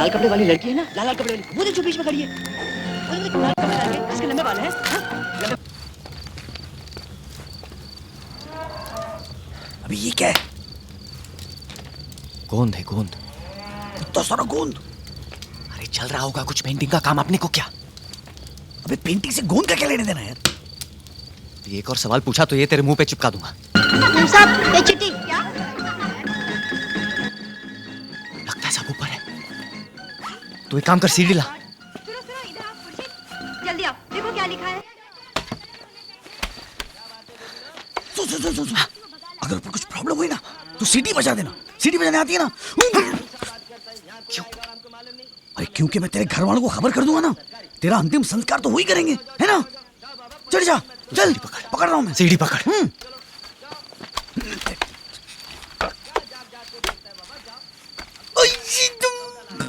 लाल कपड़े वाली लड़की है ना, लाल लाल कपड़े वाली, वो देख जो बीच में खड़ी है। वो देख लाल कपड़े डाल के, इसके लंबे बाल हैं, हाँ? अभी ये क्या है? गोंद है, गोंद। कितना सारा गोंद। अरे चल रहा होगा कुछ पेंटिंग का काम, अपने को क्या? अबे पेंटिंग से गोंद का क्या लेने देना यार? एक और सवाल पूछा तो ये तेरे मुंह पे चिपका दूंगा। साहब ये चिट्ठी क्या? लगता है सब ऊपर है। तू एक काम कर, सीढ़ी ला। सुनो सुनो, इधर आओ खुर्शीद, जल्दी आओ, देखो क्या लिखा है। सुन। अगर ऊपर कुछ प्रॉब्लम हुई ना तो सीटी बजा देना। सीटी बजाने आती है ना? क्यों? अरे क्योंकि मैं तेरे घर वालों को खबर कर दूंगा ना, तेरा अंतिम संस्कार तो वही करेंगे, है ना? चल जा, चल। पकड़ रहा हूं मैं। सीढ़ी पकड़।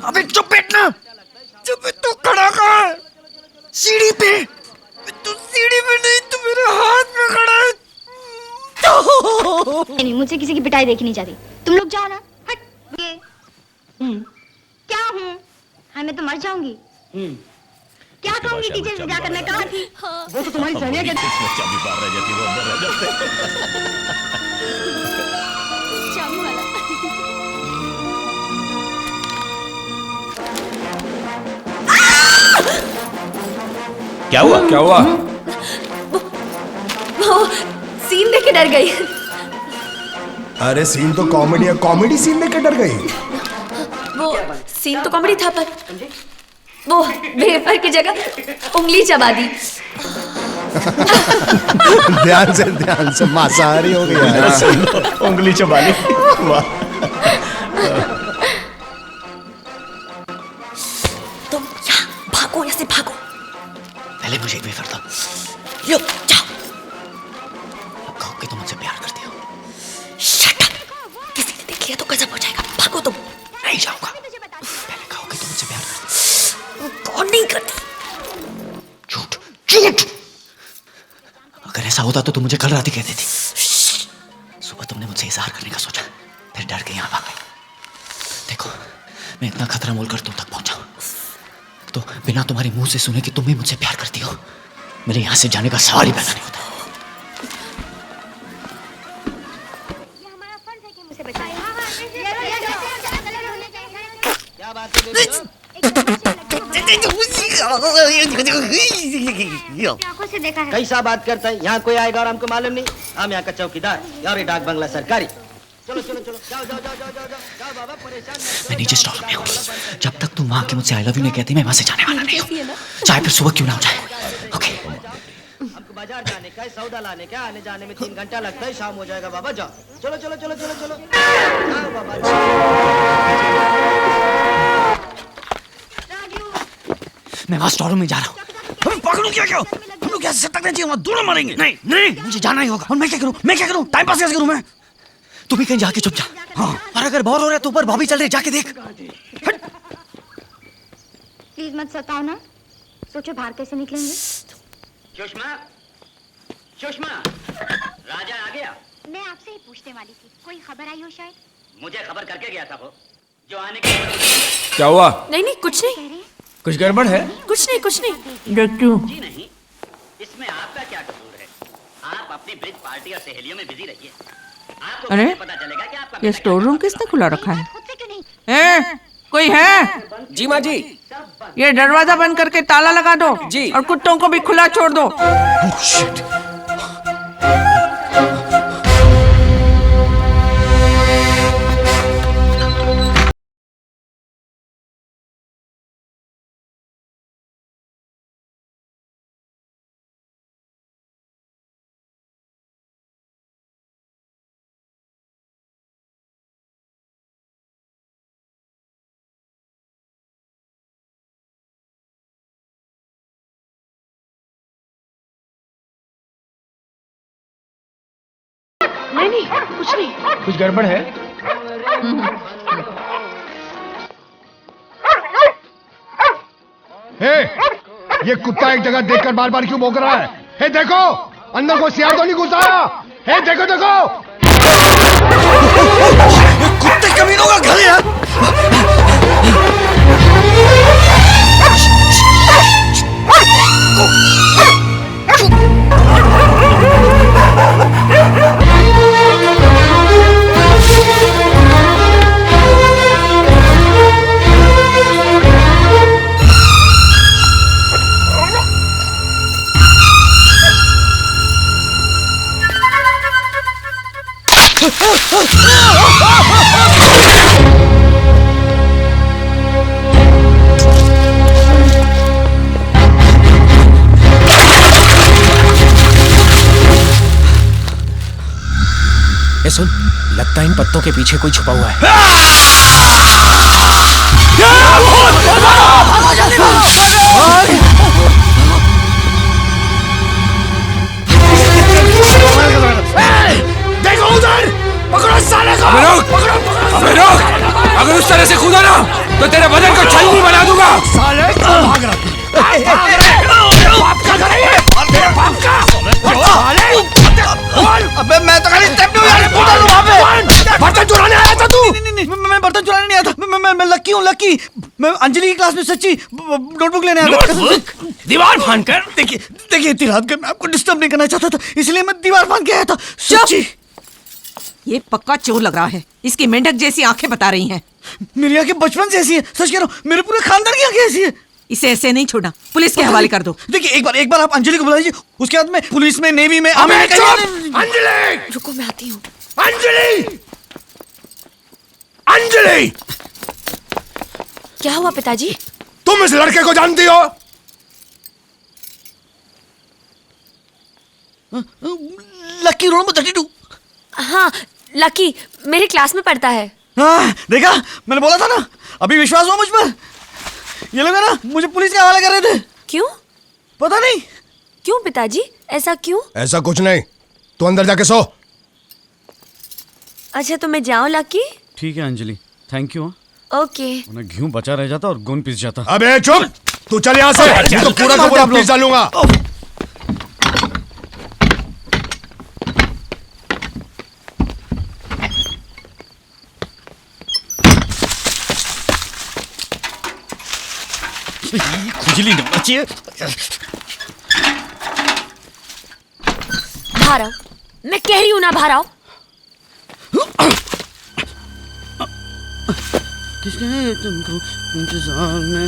अबे चुप बैठना। चुप, तू खड़ा कर सीढ़ी पे। तू सीढ़ी पे नहीं, तू मेरे हाथ में खड़ा है। नहीं, मुझे किसी की पिटाई देखी नहीं जाती। तुम लोग जाओ ना। हट। ये क्या हूँ? हाँ मैं तो मर जाऊंगी। क्या कहूंगी टीचर से जाकर? मैं कहा थी वो तो तुम्हारी सहेलियां कहती हैं। चाबी बाहर रह जाती, वो अंदर रह जाते। चाबी वाला। क्या हुआ? क्या हुआ? वो सीन देख के डर गई। अरे सीन तो कॉमेडी है, कॉमेडी सीन देख के डर गई। वो सीन तो कॉमेडी था पर वो वेफर की जगह उंगली चबा दी। ध्यान से मांसाहारी हो गया। उंगली चबा ली। वाह। तुम यहाँ भागो, यहाँ से भागो। पहले मुझे एक वेफर दो। लो जाओ। अब कहो कि तुम मुझसे प्यार करती हो। Shut up. किसी ने देख लिया तो गजब हो जाएगा। भागो तुम। नहीं जाऊंगा। पहले कहो कि तुम मुझसे प्यार करती वो कौन नहीं करती? हो। झूठ, झूठ। अगर ऐसा होता तो तुम मुझे कल रात ही कह देती। सुबह तुमने मुझसे इजहार करने का सोचा, फिर डर के यहाँ भाग गई। देखो मैं इतना खतरा मोल कर तुम तक पहुंचा तो बिना तुम्हारे मुंह से सुने कि तुम भी मुझसे प्यार करती हो, मेरे यहाँ से जाने का सवाल ही पैदा नहीं होता। ये हमारा फर्ज है कि मुझे बचाए। क्या बात है? आंखों से देखा है। कैसा बात करता है? यहाँ कोई आएगा और हमको मालूम नहीं? हम यहाँ का चौकीदार और ये डाक बंगला सरकारी। चलो चलो चलो, जाओ जाओ जाओ जाओ जाओ जाओ बाबा, परेशान मत करो। मैं नीचे स्टॉल में हूँ। जब तक तुम वहां के मुझसे आई लव यू नहीं कहती मैं वहां से जाने वाला नहीं हूँ, चाहे फिर सुबह क्यों ना हो जाए। ओके। हमको बाजार जाने का है, सौदा लाने का, आने जाने में 3 घंटा लगता है, शाम हो जाएगा बाबा। जाओ चलो चलो चलो चलो चलो, जाओ बाबा। मैं वहां स्टोर में जा रहा हूँ। हम पकड़ू क्या? हम लोग कैसे तक नहीं चाहिए, वहां दोनों मरेंगे। नहीं नहीं, मुझे जाना ही होगा। और मैं क्या करूं? टाइम पास कैसे करूं मैं? तू भी कहीं जाके चुप जा। हाँ। और अगर बोर हो रहा है तो ऊपर बॉबी चल रही है, जाके देख। प्लीज मत सताओ ना। सोचो बाहर कैसे निकलेंगे। सुषमा, सुषमा, राजा आ गया। मैं आपसे ही पूछने वाली थी, कोई खबर आई हो शायद? मुझे खबर करके गया था वो, जो आने के। क्या हुआ? नहीं नहीं कुछ नहीं। कुछ गड़बड़ है? कुछ नहीं। जी नहीं, इसमें आपका क्या कसूर है? आप अपनी ब्रिज पार्टी और सहेलियों में बिजी रहिए। आपको अरे पता चलेगा कि आपका ये स्टोर रूम किसने खुला रखा है? खुद से क्यों नहीं? ए, कोई है? जी माँ जी। ये दरवाजा बंद करके ताला लगा दो जी। और कुत्तों को भी खुला छोड़ दो। Oh shit. नहीं कुछ नहीं। कुछ गड़बड़ है? हे, ये कुत्ता एक जगह देखकर बार बार क्यों भौंक रहा है? हे देखो, अंदर कोई सियार तो नहीं घुस आया? हे देखो देखो। कुत्ते कमीनों का घर है। ये सुन, लगता है इन पत्तों के पीछे कोई छुपा हुआ है। देखो उधर, पकड़ो साले को। अबे रोक! अगर उस तरह से कूदा ना तो तेरे बदन को छलनी बना दूंगा। साले भाग रहा अबे मैं तो खाली स्टेप नहीं यार, कूदा लूं वहाँ पे। बर्तन चुराने आया था तू? नहीं, मैं बर्तन चुराने नहीं आता। मैं लक्की हूँ, लक्की। मैं अंजलि की क्लास में सच्ची नोटबुक लेने आया था। दीवार फाड़ कर। देखिए इतनी रात को मैं आपको डिस्टर्ब नहीं करना चाहता था, इसलिए मैं दीवार फाड़ के आया था। सच्ची। ये पक्का चोर लग रहा है। इसकी मेंढक जैसी आंखें बता रही हैं। मेरी आंखें बचपन से ऐसी है, सच कह रहा हूँ। मेरे पूरे खानदान की आंखें ऐसी है। इसे ऐसे नहीं छोड़ना, पुलिस के हवाले कर दो। देखिए एक बार आप अंजलि को बुला लीजिए, उसके बाद में पुलिस में, नेवी में। अंजलि! रुको मैं आती हूँ। अंजलि! अंजलि! क्या हुआ पिताजी? तुम इस लड़के को जानती हो? लक्की रोड में 32। हाँ, लकी मेरे क्लास में पढ़ता है। हाँ, देखा, मैंने बोला था ना। अभी विश्वास हुआ मुझ पर? ये लोग है ना मुझे पुलिस के हवाले कर रहे थे। क्यों? पता नहीं क्यों पिताजी, ऐसा क्यों? ऐसा कुछ नहीं, तू अंदर जाके सो। अच्छा तो मैं जाऊँ लकी? ठीक है अंजलि, थैंक यू। ओके। घी बचा रह जाता और गोंद पिस जाता। अबे चुप, तू चल यहाँ से, नहीं तो पूरा का पूरा पुलिस डालूंगा। खुजली नहीं होना चाहिए। बाहर आओ, मैं कह रही हूँ ना बाहर आओ। किसने तुमको इंतजार में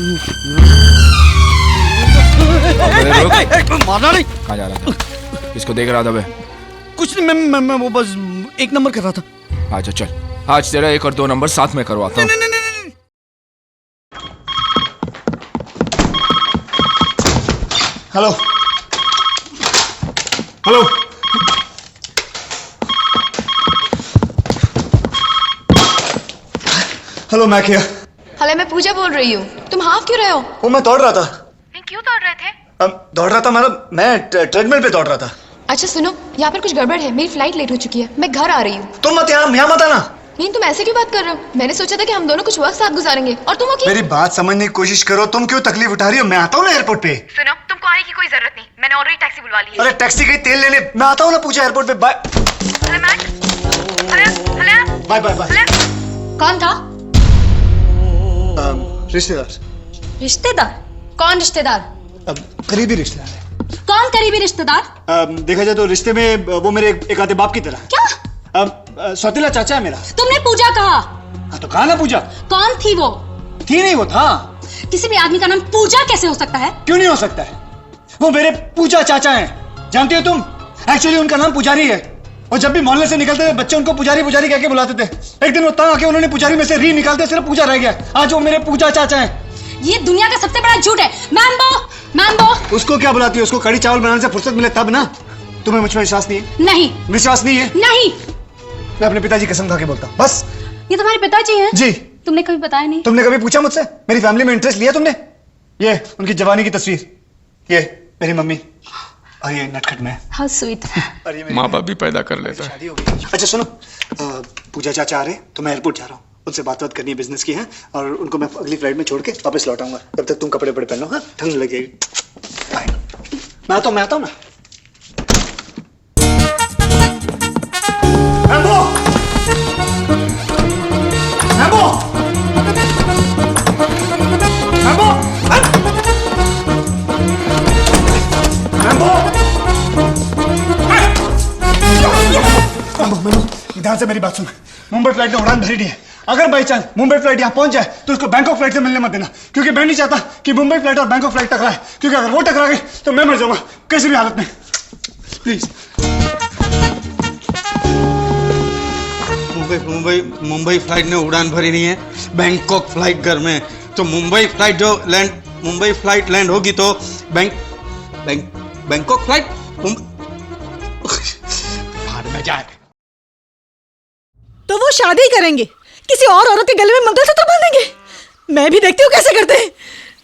मारना नहीं। कहाँ जा रहा था? किसको देख रहा था बे? कुछ नहीं, मैं वो बस 1 नंबर कर रहा था। अच्छा चल, आज तेरा 1 और 2 नंबर साथ में करवाता हूँ। नहीं। हेलो हेलो, हेलो मैं क्या? हेलो, मैं पूजा बोल रही हूँ। तुम हाफ क्यों रहे हो? वो मैं दौड़ रहा था। क्यों दौड़ रहे थे? दौड़ रहा था मतलब मैं ट्रेडमिल पे दौड़ रहा था। अच्छा सुनो, यहाँ पर कुछ गड़बड़ है। मेरी फ्लाइट लेट हो चुकी है, मैं घर आ रही हूँ। तुम मत यहाँ मत आना। नहीं, तुम ऐसे क्यों बात कर रहे हो? मैंने सोचा था कि हम दोनों कुछ वक्त साथ गुजारेंगे और तुम मेरी बात समझने की कोशिश करो। तुम क्यों तकलीफ उठा रही हो? मैं आता हूँ ना एयरपोर्ट पे। सुनो, तुमको आने की कोई जरूरत नहीं, मैंने ऑलरेडी टैक्सी बुलवा ली है। अरे टैक्सी गई तेल लेने, मैं आता हूँ ना पूजा एयरपोर्ट पे। Bye bye bye bye. कौन था? रिश्तेदार। रिश्तेदार? कौन रिश्तेदार? करीबी रिश्तेदार है। कौन करीबी रिश्तेदार? देखा जाए तो रिश्ते में वो मेरे एक आधे बाप की तरह है। क्या? सौतेला चाचा है मेरा। तुमने पूजा कहा? हाँ तो कहा ना पूजा। कौन थी वो? थी नहीं, वो था। किसी भी आदमी का नाम पूजा कैसे हो सकता है? क्यों नहीं हो सकता है? वो मेरे पूजा चाचा हैं, जानती हो तुम? एक्चुअली उनका नाम पुजारी है, और जब भी मोहल्ले से निकलते थे बच्चे उनको पुजारी पुजारी कह के बुलाते थे। एक दिन वो तंग आके उन्होंने पुजारी में से री निकालते, सिर्फ पूजा रह गया। आज वो मेरे पूजा चाचा हैं। ये दुनिया का सबसे बड़ा झूठ है। मैम्बो। उसको क्या बुलाती है? उसको कड़ी चावल बनाने से फुर्सत मिले तब ना। तुम्हें मुझ पर विश्वास नहीं है? नहीं। विश्वास नहीं है? नहीं। मैं अपने पिताजी कसम खा के बोलता हूँ, बस। ये तुम्हारे पिताजी हैं? जी। तुमने कभी बताया नहीं? तुमने कभी पूछा मुझसे मेरी फैमिली में इंटरेस्ट लिया तुमने? ये उनकी जवानी की तस्वीर, ये मेरी मम्मी, और ये नटखट में। How sweet. माँ बाप भी पैदा कर लेता है। शादी हो गई। अच्छा सुनो, पूजा चाचा आ रहे, तो मैं एयरपोर्ट जा रहा हूँ। उनसे बात करनी है, बिजनेस की है, और उनको मैं अगली फ्लाइट में छोड़ के वापस लौट आऊंगा। तब तक तुम कपड़े बड़े पहन लो। हाँ, ठंड लगेगी। बाय। मैं आता हूँ ना। मैम्बो! मैम्बो! मैम्बो! मैम्बो, ध्यान से मेरी बात सुन। मुंबई फ्लाइट ने उड़ान भरी नहीं है। अगर बाई चांस मुंबई फ्लाइट यहाँ पहुंच जाए तो उसको बैंकॉक फ्लाइट से मिलने मत देना, क्योंकि मैं नहीं चाहता कि मुंबई फ्लाइट और बैंकॉक फ्लाइट टकराए, क्योंकि अगर वो टकरा गई तो मैं मर जाऊंगा किसी भी हालत में। प्लीज। मुंबई फ्लाइट ने उड़ान भरी नहीं है, बैंकॉक फ्लाइट घर में। तो मुंबई फ्लाइट लैंड होगी तो बैंकॉक फ्लाइट भाड़ में जाए। तो वो शादी करेंगे, किसी और औरत के गले में मंगलसूत्र बांधेंगे। मैं भी देखती हूँ कैसे करते हैं।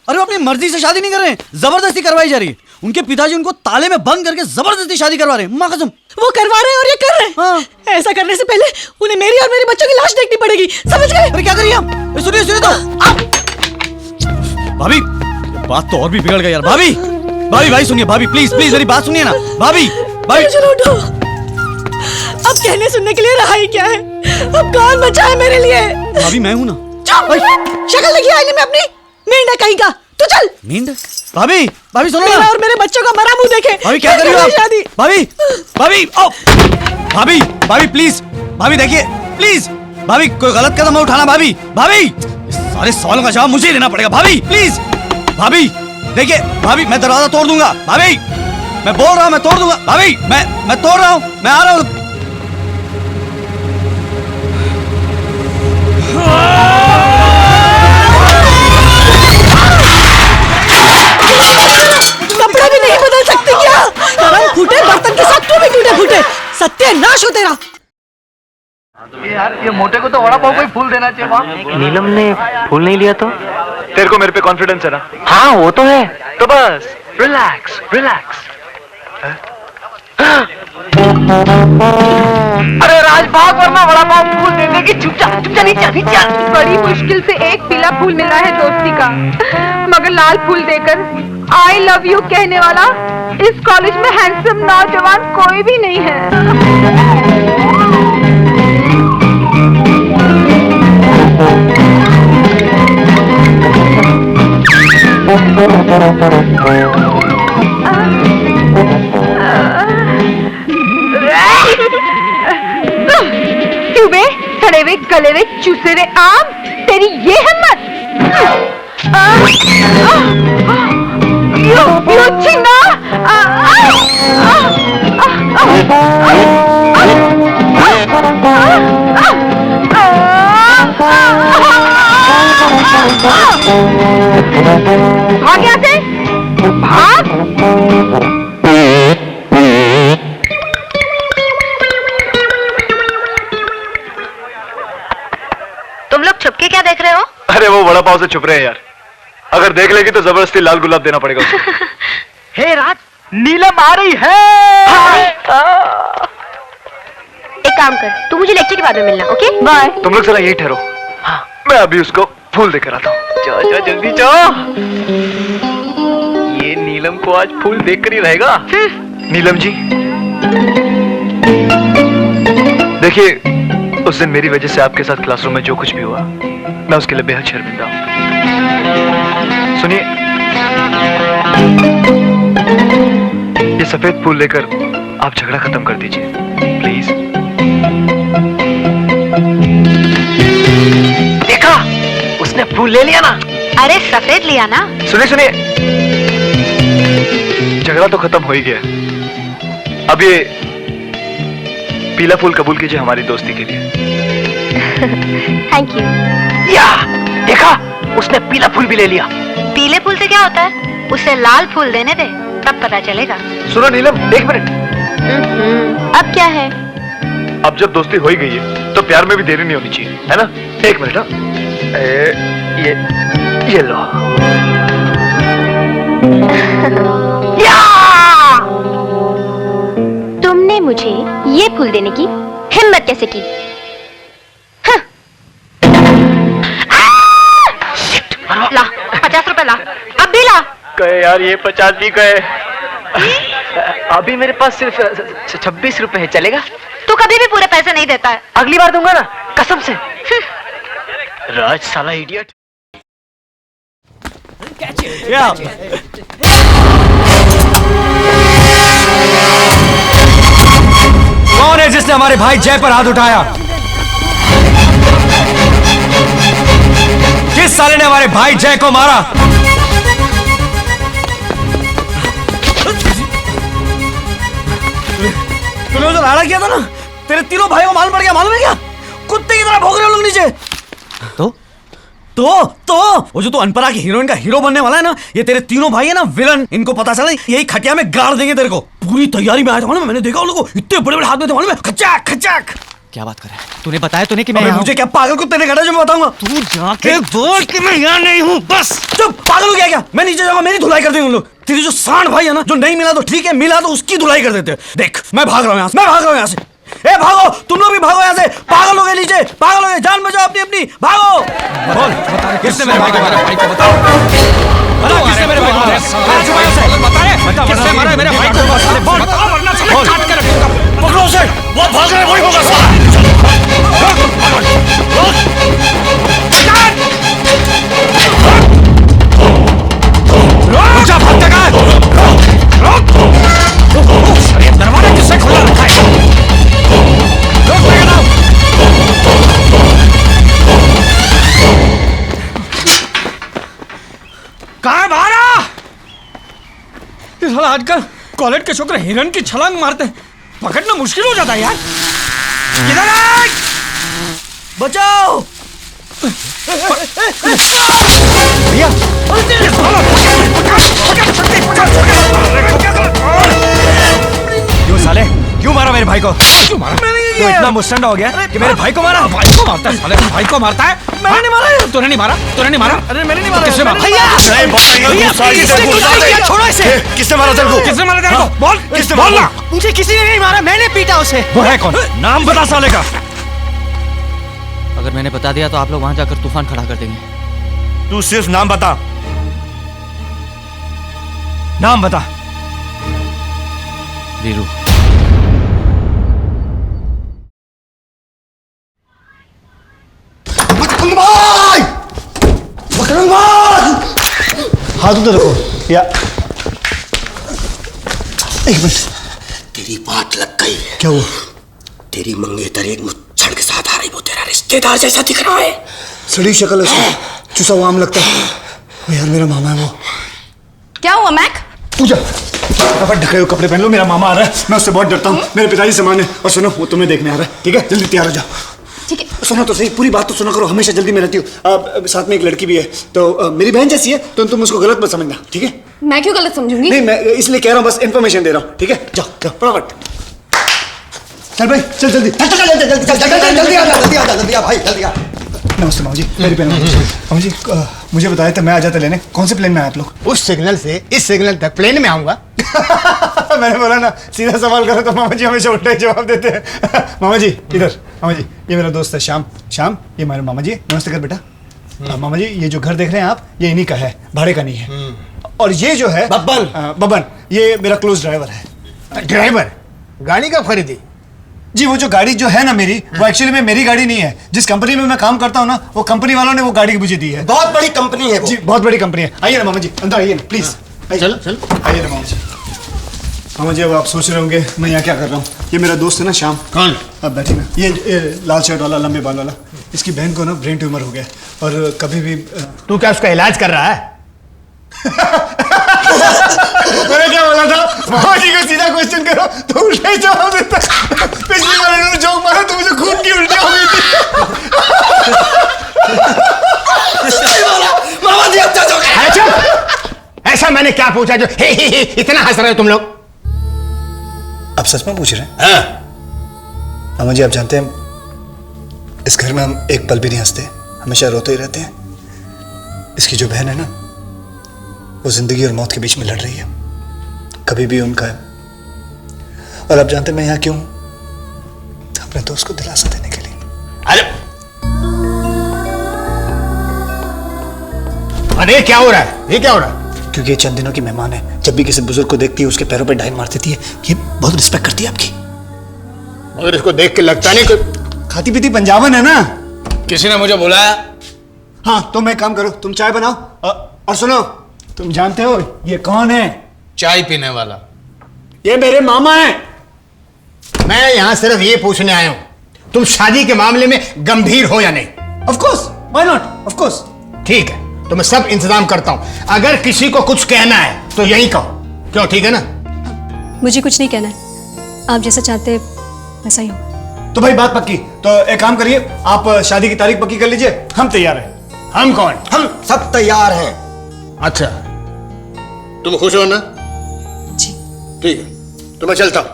अरे वो अपनी मर्जी से शादी नहीं कर रहे हैं, जबरदस्ती करवाई जा रही है। उनके पिताजी उनको ताले में बंद करके जबरदस्ती शादी करवा रहे हैं, माँ कसम। वो करवा रहे हैं और ये कर रहे हैं। हाँ। ऐसा करने से पहले उन्हें मेरी और मेरे बच्चों की लाश देखनी पड़ेगी, समझ गए? अरे क्या करिए हम? सुनिए सुनिए तो भाभी, बात तो और भी बिगड़ गई यार। भाभी भाभी भाई सुनिए, भाभी प्लीज प्लीज मेरी बात सुनिए ना। भाभी भाभी चलो उठो। अब कहने सुनने के लिए रहा ही क्या है? अब कौन बचा है मेरे लिए? भाभी मैं हूँ ना। चुप! शक्ल लगी आईने में अपनी, मेंढक कहीं का। तू चल। मेंढक? भाभी भाभी सुनो ना। मेरा और मेरे बच्चों का मरा मुंह देखे। भाभी क्या कर रही हो आप? भाभी भाभी ओ भाभी भाभी प्लीज, भाभी देखिए प्लीज, भाभी कोई गलत कदम मत उठाना। भाभी भाभी इस सारे सवालों का जवाब मुझे ही देना पड़ेगा। भाभी प्लीज, भाभी देखिए, भाभी मैं दरवाजा तोड़ दूंगा। भाभी मैं बोल रहा हूँ, मैं तोड़ दूंगा। भाभी मैं तोड़ रहा हूँ, मैं आ रहा हूँ। कपड़ा भी नहीं बदल सकती क्या? करम फूटे बर्तन के साथ तू भी टूटे फूटे। सत्यानाश हो तेरा। यार ये मोटे को तो वड़ा पाव को ही फूल देना चाहिए। वहाँ नीलम ने फूल नहीं लिया तो? तेरे को मेरे पे कॉन्फिडेंस है ना? हाँ वो तो है। तो बस रिलैक्स रिलैक्स। अरे राज भाग वरना वड़ा पाव फूल दे देगी। चुपचाप चुपचाप नीचे। बड़ी मुश्किल से एक पीला फूल मिला है दोस्ती का, मगर लाल फूल देकर आई लव यू कहने वाला इस कॉलेज में हैंडसम नौजवान कोई भी नहीं है। क्यों सड़े हुए गले हुए चूसे हुए आम, तेरी ये हिम्मत? यू छिंगा! भाग यहाँ से, भाग! तुम लोग छुप के क्या देख रहे हो? अरे वो वड़ा पाव से छुप रहे हैं यार। अगर देख लेगी तो जबरदस्ती लाल गुलाब देना पड़ेगा उसको। हे राज, नीलम आ रही है। एक काम कर, तू मुझे लेक्चर के बाद में मिलना, ओके? बाय। तुम लोग जरा यही ठहरो, मैं अभी उसको फूल देकर आता हूँ। जाओ जाओ जल्दी जाओ। ये नीलम को आज फूल देकर ही रहेगा। नीलम जी देखिए, उस दिन मेरी वजह से आपके साथ क्लासरूम में जो कुछ भी हुआ, मैं उसके लिए बेहद शर्मिंदा हूँ। सुनिए, ये सफेद फूल लेकर आप झगड़ा खत्म कर दीजिए प्लीज। देखा, उसने फूल ले लिया ना। अरे सफेद लिया ना। सुनिए सुनिए, झगड़ा तो खत्म हो ही गया, अब ये पीला फूल कबूल कीजिए हमारी दोस्ती के लिए। Thank you. या देखा, उसने पीला फूल भी ले लिया। पीले फूल से क्या होता है? उसे लाल फूल देने दे, तब पता चलेगा। सुनो नीलम, एक मिनट। अब क्या है? अब जब दोस्ती हो ही गई है तो प्यार में भी देरी नहीं होनी चाहिए, है ना? एक मिनट। ये लो। तुमने मुझे ये फूल देने की हिम्मत कैसे की? ला 50 रुपए ला, अब भी ला। कहे यार, ये 50 भी कहे। अभी मेरे पास सिर्फ 26 रुपए है, चलेगा? तू कभी भी पूरे पैसे नहीं देता है। अगली बार दूंगा ना, कसम से। राज साला इडियट। कौन है जिसने हमारे भाई जय पर हाथ उठाया? किस साले ने हमारे भाई जय को मारा? तूने उसे लाड़ा किया था ना, तेरे तीनों भाइयों को मालूम पड़ गया। मालूम है क्या? कुत्ते की तरह भौंक रहे हो लोग नीचे। तो वो जो तू अनपरा की हीरोइन का हीरो बनने वाला है ना, ये तेरे तीनों भाई है ना विलन। इनको पता चला यही खटिया में गाड़ देंगे तेरे को। पूरी तैयारी में आया था मालूम है? मैंने देखा उन लोगों को, इतने बड़े बड़े हाथ में थे मालूम है? खचाक खचाक। क्या बात कर रहा है? तूने बताया तूने कि मैं अबे यहाँ मुझे क्या पागल कुत्ते ने काटा जो मैं बताऊंगा? तू जाके बोल कि मैं यहाँ नहीं हूँ बस। चुप, पागल हो गया क्या? मैं नीचे जाऊंगा, मेरी धुलाई कर देंगे उन लोग। तेरी जो सांड भाई है ना, जो नहीं मिला तो ठीक है, मिला तो उसकी धुलाई कर देते हैं। देख मैं भाग रहा हूँ यहाँ से, मैं भाग रहा हूँ यहाँ से। ए भागो, तुम लोग भी भागो यहाँ से। पागल हो गए नीचे, पागल हो गए, जान बचाओ अपनी अपनी, भागो। बोल किसने मेरे भाई को बताओ, किसने मेरे भाई को मारा? किसने मारा मेरे भाई को? बोल वरना साले काट के रखूंगा। पकड़ो उसे, वो भाग रहा है, वही होगा साला। रुक जा, भागते कहाँ है? अरे दरवाजा किससे खुला रखा है? रोक मैं कहता हूँ। कहाँ है बाहर आ? ये साला आजकल कॉलेज के छोकरे हिरन की छलांग मारते हैं, पकड़ना मुश्किल हो जाता है यार। किधर है? बचाओ भैया। क्यों साले, क्यों मारा मेरे भाई को? क्यों मारा? तो इतना मुस्टंडा हो गया कि मेरे भाई को मारा? भाई को मारता है साले, भाई को मारता है? मैंने नहीं मारा। तूने नहीं मारा? तूने नहीं मारा? अरे मैंने नहीं मारा। किसने मारा? भैया छोड़ो इसे। किसने मारा तेरे को? किसने मारा तेरे को? बोल, किसने बोलना? मुझे किसी ने नहीं मारा, मैंने पीटा उसे। वो है कौन? नाम बता साले का। अगर मैंने बता दिया तो आप लोग वहां जाकर तूफान खड़ा कर देंगे। तू सिर्फ नाम बता, नाम बता। वीरू। बकरंग भाई, हाथ उधर रखो। या एक मिनट, तेरी बात लग गई। क्या हुआ? तेरी मंगेतर एक मुच्छड़ के साथ आ रही, वो तेरा रिश्तेदार जैसा दिख रहा है। सड़ी शक्ल है, चुसा हुआ आम लगता है। वो यार मेरा मामा है वो। क्या हुआ मैक? पूजा, फटाफट ढके हुए कपड़े पहन लो, मेरा मामा आ रहा है, मैं उससे बहुत डरता हूँ। मेरे पिताजी सामान है, और सुनो वो तुम्हें देखने आ रहा है, ठीक है? जल्दी तैयार हो जाओ। ठीक है। सुनो तो सही, पूरी बात तो सुना करो, हमेशा जल्दी में रहती हूँ। साथ में एक लड़की भी है, तो मेरी बहन जैसी है, तो तुम उसको गलत मत समझना, ठीक है? मैं क्यों गलत समझूंगी? नहीं, मैं इसलिए कह रहा हूँ, बस इन्फॉर्मेशन दे रहा हूँ, ठीक है? जाओ जाओ फटाफट। चल भाई, चल जल्दी जल्दी आ भाई, जल्दी आ। नमस्ते मामा जी, मेरी बहन। मामा जी मुझे बताया था मैं आ जाता लेने। कौन से प्लेन में आए आप लोग? उस सिग्नल से इस सिग्नल तक प्लेन में आऊंगा। मैंने बोला ना सीधा सवाल करो तो मामा जी हमेशा उल्टा ही जवाब देते हैं। मामा जी इधर, मामा जी ये मेरा दोस्त है श्याम। श्याम ये मेरे मामा जी, नमस्ते कर बेटा। मामा जी ये जो घर देख रहे हैं आप, ये इन्हीं का है, भाड़े का नहीं है। और ये जो है बबन, ये मेरा क्लोज ड्राइवर है। ड्राइवर? गाड़ी कब खरीदी? जी वो जो गाड़ी जो है ना मेरी, वो एक्चुअली में मेरी गाड़ी नहीं है। जिस कंपनी में मैं काम करता हूँ ना, वो कंपनी वालों ने वो गाड़ी मुझे दी है। बहुत बड़ी कंपनी है वो। जी बहुत बड़ी कंपनी है। आइए ना मामा जी, अंदर आइए ना प्लीज। चलो चलो आइए ना मामा जी। मामा जी अब आप सोच रहे होंगे मैं यहाँ क्या कर रहा हूँ। ये मेरा दोस्त है ना श्याम। कौन? अब बैठिए ना। ये लाल शर्ट वाला, लंबे बाल वाला, इसकी बहन को ना ब्रेन ट्यूमर हो गया और कभी भी तू क्या उसका इलाज कर रहा है? मैंने क्या बोला था? मामा जी को सीधा क्वेश्चन करो तो उल्टा जवाब देता। पिछली बार इन्होंने जोक मारा तो मुझे खून की उल्टी हो गई थी। मामा जी अच्छा जोक है। चुप! ऐसा मैंने क्या पूछा जो हे इतना हंस रहे हो तुम लोग? आप सच में पूछ रहे हैं? हाँ। मामा जी आप जानते हैं इस घर में हम एक पल भी नहीं हंसते, हमेशा रोते ही रहते हैं। इसकी जो बहन है ना, वो जिंदगी और मौत के बीच में लड़ रही है, कभी भी उनका है। और आप जानते हैं मैं यहाँ क्यों? अपने दोस्त को दिलासा देने के लिए। अरे क्या हो रहा है? ये क्या हो रहा है? क्योंकि ये चंद दिनों की मेहमान है, जब भी किसी बुजुर्ग को देखती है उसके पैरों पर डाइन मार देती है। ये बहुत रिस्पेक्ट करती है आपकी। मगर इसको देख के लगता नहीं कोई खाती पीती पंजाबन है ना। किसी ने मुझे बुलाया? हाँ तो मैं काम करो, तुम चाय बनाओ और सुनो, तुम जानते हो ये कौन है? चाय पीने वाला? ये मेरे मामा हैं। मैं यहां सिर्फ ये पूछने आया हूं तुम शादी के मामले में गंभीर हो या नहीं? Of course, why not, of course. ठीक है तो मैं सब इंतजाम करता हूं, अगर किसी को कुछ कहना है तो यही कहो। क्यों? ठीक है ना? मुझे कुछ नहीं कहना है, आप जैसा चाहते वैसा ही हो। तो भाई बात पक्की। तो एक काम करिए, आप शादी की तारीख पक्की कर लीजिए, हम तैयार हैं। हम कौन? हम सब तैयार हैं। अच्छा तुम खुश हो ना? जी। ठीक है तो मैं चलता हूं।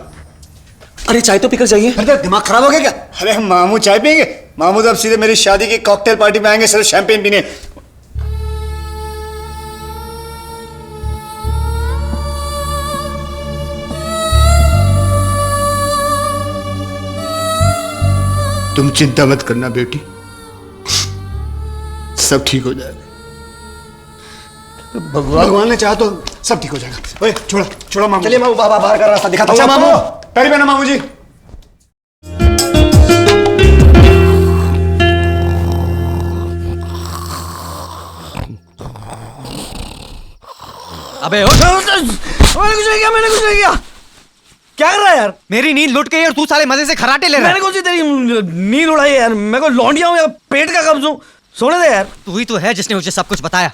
अरे चाय तो पीकर जाइए। अरे दिमाग खराब हो गया क्या? अरे मामू चाय पियेंगे? मामू तो अब सीधे मेरी शादी की कॉकटेल पार्टी में आएंगे, सिर्फ शैंपेन पीने। तुम चिंता मत करना बेटी, सब ठीक हो जाएगा। भगवान ने चाहा तो सब ठीक हो जाएगा। ओए छोड़ा छोड़ा मामू। चलिए मामू, बाबा बाहर का रास्ता दिखाता हूं। अच्छा मामू, पैरी बना मामू जी। अबे उठ उठ, मैंने कुछ नहीं किया, मैंने कुछ नहीं किया। क्या कर रहा है यार? मेरी नींद लुट गई और तू साले मजे से खराटे ले रहा है। मैंने कौन सी तेरी नींद उड़ाई है यार? मैं को लौंडिया हूं या पेट का कब्ज हूं? सोने दे यार। तू ही तो है जिसने मुझे सब कुछ बताया।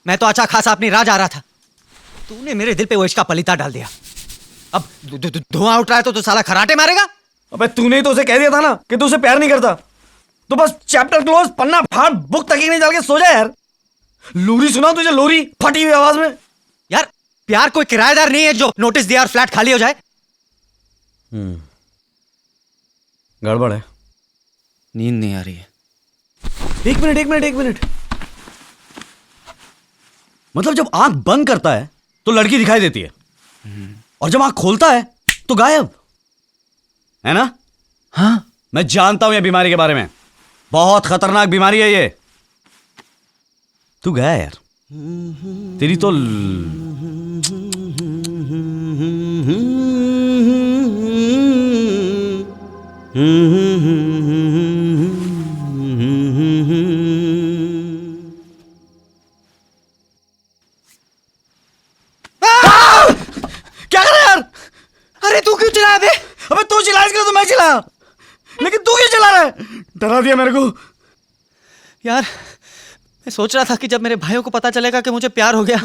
मैं तो अच्छा खासा अपनी राह जा रहा था, तूने मेरे दिल पे वो इसका पलीता डाल दिया। अब धुआं उठ रहा है तो तू साला खराटे मारेगा? अबे तूने ही तो उसे कह दिया था ना कि तू उसे प्यार नहीं करता। तो बस चैप्टर क्लोज, पन्ना फाड़, बुक तक ही नहीं डाल के सो जा यार। लोरी सुना तुझे? लोरी फटी हुई आवाज में। यार प्यार कोई किराएदार नहीं है जो नोटिस दिया और फ्लैट खाली हो जाए। गड़बड़ है। नींद नहीं आ रही है। एक मिनट एक मिनट एक मिनट। मतलब जब आंख बंद करता है तो लड़की दिखाई देती है, और जब आंख खोलता है तो गायब है ना? हाँ मैं जानता हूं ये बीमारी के बारे में, बहुत खतरनाक बीमारी है ये। तू गया यार, तेरी तो क्या कर रहा है यार? अरे तू क्यों चिल्लाया बे? अबे तू चिल्ला इसका तो मैं चिल्लाया, लेकिन तू क्यों चिल्ला रहा है? डरा दिया मेरे को यार। मैं सोच रहा था कि जब मेरे भाइयों को पता चलेगा कि मुझे प्यार हो गया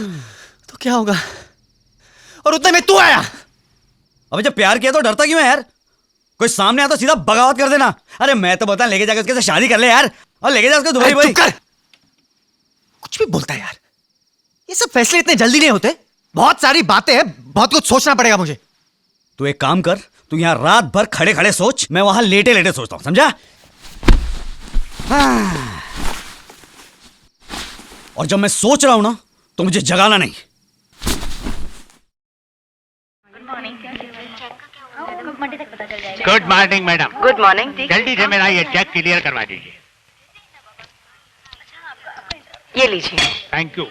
तो क्या होगा, और उतने में तू आया। अबे जब प्यार किया तो डरता क्यों है यार? कोई सामने आता तो सीधा बगावत कर देना। अरे मैं तो बता, लेके जाकर उसके साथ शादी कर ले यार, और लेके जा उसको दुबई। चुप कर, कुछ भी बोलता है यार। ये सब फैसले इतने जल्दी नहीं होते, बहुत सारी बातें हैं, बहुत कुछ सोचना पड़ेगा मुझे। तू एक काम कर, तू यहां रात भर खड़े खड़े सोच, मैं वहां लेटे लेटे सोचता हूं, समझा? और जब मैं सोच रहा हूं ना तो मुझे जगाना नहीं। Good morning madam. Good morning जी। जल्दी से मेरा ये चेक क्लियर करवा दीजिए। ये लीजिए। Thank you.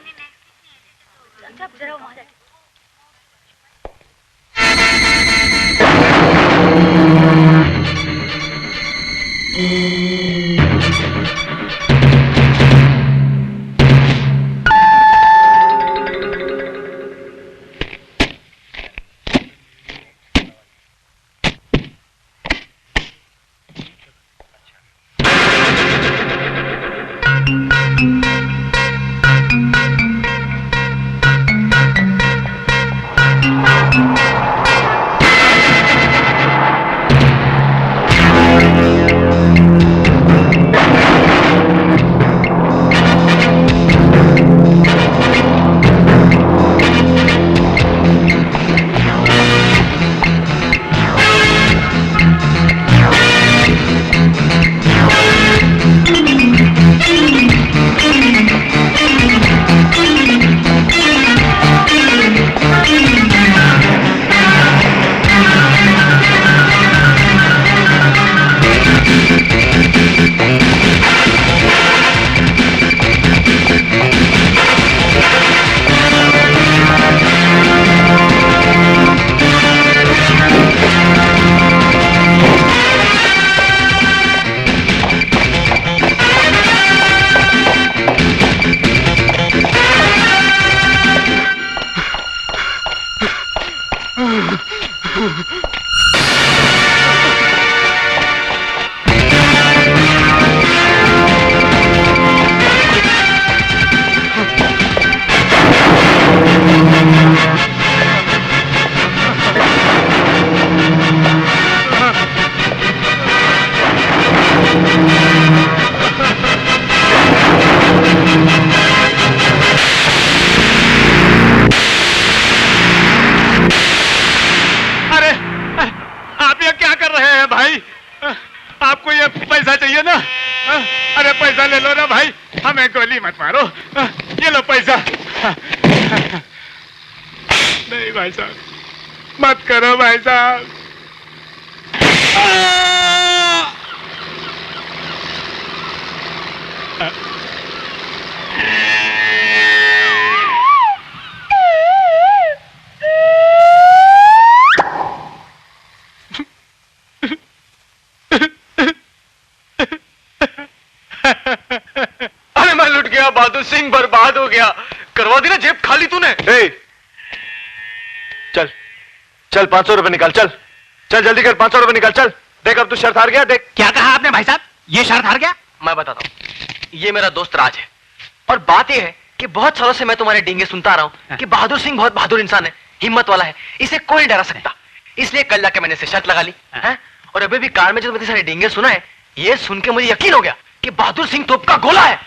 हमें गोली मत मारो, ये लो पैसा। नहीं भाई साहब, मत करो भाई साहब। अरे मैं लुट गया, बहादुर सिंह बर्बाद हो गया। करवा दी ना जेब खाली तूने। चल चल 500 रुपए निकाल, चल चल जल्दी कर, 500 रुपए निकाल, चल। देख अब तू शर्त हार गया, देख। क्या कहा आपने भाई साहब? ये शर्त हार गया? मैं बताता हूँ, ये मेरा दोस्त राज है, और बात ये है कि बहुत सालों से मैं तुम्हारे डींगे सुनता आ रहा हूँ कि बहादुर सिंह बहुत बहादुर इंसान है, हिम्मत वाला है, इसे कोई नहीं डरा सकता। इसलिए कल जाके मैंने इसे शर्त लगा ली है। और अभी भी कार में जब मैंने सारे डींगे सुना है, ये सुन के मुझे यकीन हो गया कि बहादुर सिंह तोप का गोला है।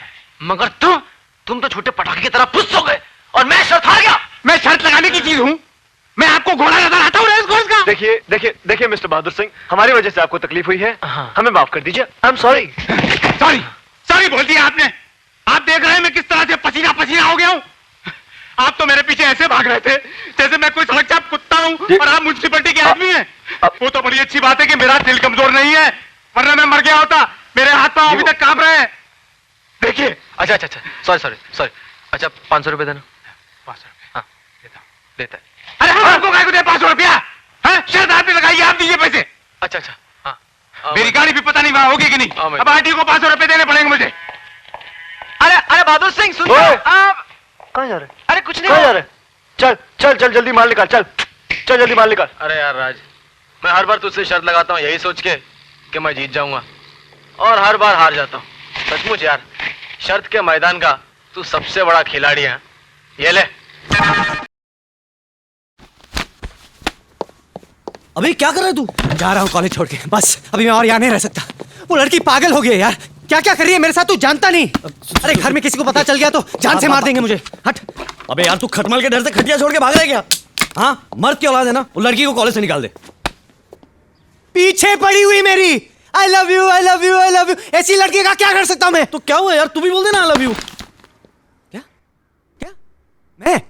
मगर तुम तो छोटे पटाखे की तरह फुस हो गए और मैं शर्त हार गया। मैं शर्त लगाने की चीज हूँ? मैं आपको घोड़ा नजर आता हूँ रेस कोर्स का? देखिए देखिए देखिए मिस्टर बहादुर सिंह, हमारी वजह से आपको तकलीफ हुई है, हमें माफ कर दीजिए। I am sorry. Sorry sorry बोल दिया आपने। आप देख रहे हैं मैं किस तरह से पसीना पसीना हो गया हूँ। आप तो मेरे पीछे ऐसे भाग रहे थे जैसे मैं कोई सड़क चाप कुत्ता हूँ और आप म्युनिसिपैलिटी के आदमी हैं। वो तो बड़ी अच्छी बात है कि मेरा दिल कमजोर नहीं है, वरना मैं मर गया होता। मेरे हाथ पांव अभी तक कांप रहे हैं। देखिए, अच्छा अच्छा अच्छा, सॉरी सॉरी सॉरी। अच्छा 500 रुपए देना। 500 रुपए? हाँ देता है। अरे हम आपको काय को दे 500 रुपया? शर्त आपने लगाई, आप दीजिए पैसे। अच्छा अच्छा, हाँ। मेरी गाड़ी भी पता नहीं वहां होगी कि नहीं। अब आरटीओ को 500 रुपए देने पड़ेंगे मुझे। अरे अरे बहादुर सिंह सुन, आप कहाँ जा रहे? अरे कुछ नहीं, कहाँ जा रहे? चल चल चल जल्दी माल निकाल, चल चल जल्दी माल निकाल। अरे यार राज, मैं हर बार तुझसे शर्त लगाता हूँ यही सोच के कि मैं जीत जाऊंगा, और हर बार हार जाता हूँ। सचमुच यार, शर्त के मैदान का तू सबसे बड़ा खिलाड़ी है। ये ले। अभी क्या कर रहा है तू? जा रहा हूँ कॉलेज छोड़ के, बस अभी मैं और यहाँ नहीं रह सकता। वो लड़की पागल हो गई है यार, क्या क्या कर रही है मेरे साथ तू जानता नहीं। अरे घर में किसी को पता चल गया तो जान से मार देंगे मुझे। हट। अबे यार तू खटमल के डर से खटिया छोड़ के भाग रहा है क्या? हाँ, मर्द की औलाद है ना, वो लड़की को कॉलेज से निकाल दे। पीछे पड़ी हुई मेरी, I love you I love you I love you, ऐसी लड़की का क्या कर सकता हूं मैं? तो क्या हुआ यार, तू भी बोल देना आई लव यू। क्या क्या मैं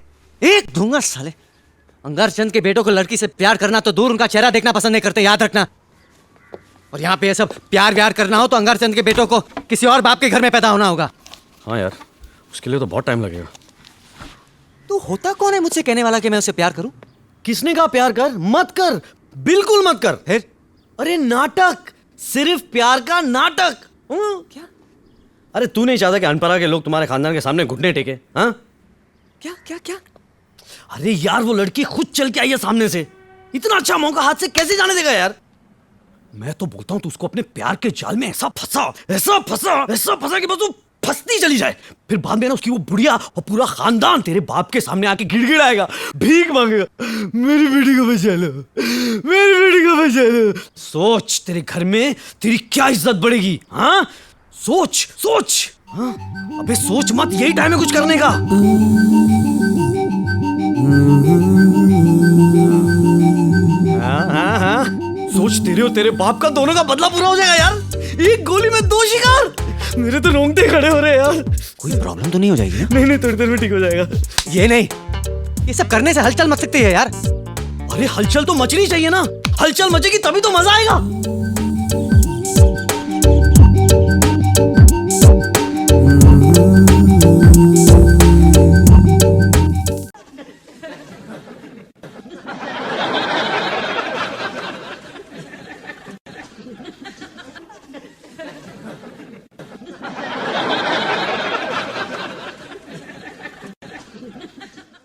एक दूंगा साले। अंगारचंद के बेटों को लड़की से प्यार करना तो दूर, उनका चेहरा देखना पसंद नहीं करते, याद रखना। और यहाँ पे ये सब प्यार व्यार करना हो तो अंगारचंद के बेटों को किसी और बाप के घर में पैदा होना होगा। हाँ यार, उसके लिए तो बहुत टाइम लगेगा। तू होता कौन है मुझसे कहने वाला कि मैं उससे प्यार करूं? किसने कहा प्यार कर? मत कर, बिल्कुल मत कर। फिर? अरे नाटक, सिर्फ प्यार का नाटक। क्या? अरे तू नहीं चाहता कि अनपढ़ा के लोग तुम्हारे खानदान के सामने घुटने टेके? हाँ क्या क्या क्या? अरे यार वो लड़की खुद चल के आई है सामने से, इतना अच्छा मौका हाथ से कैसे जाने देगा यार? मैं तो बोलता हूं तू उसको अपने प्यार के जाल में ऐसा फंसा ऐसा फंसा ऐसा फंसा कि बस वो फंसती चली जाए। फिर बाद में ना उसकी वो बुढ़िया और पूरा खानदान तेरे बाप के सामने आके गिड़गिड़ाएगा, भीख मांगेगा, मेरी बेटी को बचा लो, मेरी बेटी को बचा लो। सोच तेरे घर में तेरी क्या इज्जत बढ़ेगी। हाँ सोच सोच। हाँ अबे सोच मत, यही टाइम है कुछ करने का। हाँ हाँ हाँ सोच, तेरे और तेरे बाप का दोनों का बदला पूरा हो जाएगा यार। एक गोली में 2 शिकार। मेरे तो रोंगटे खड़े हो रहे हैं यार। कोई प्रॉब्लम तो नहीं हो जाएगी ना? नहीं नहीं, थोड़ी देर में ठीक हो जाएगा। ये नहीं, ये सब करने से हलचल मच सकती है यार। अरे हलचल तो मचनी चाहिए ना, हलचल मचेगी तभी तो मजा आएगा।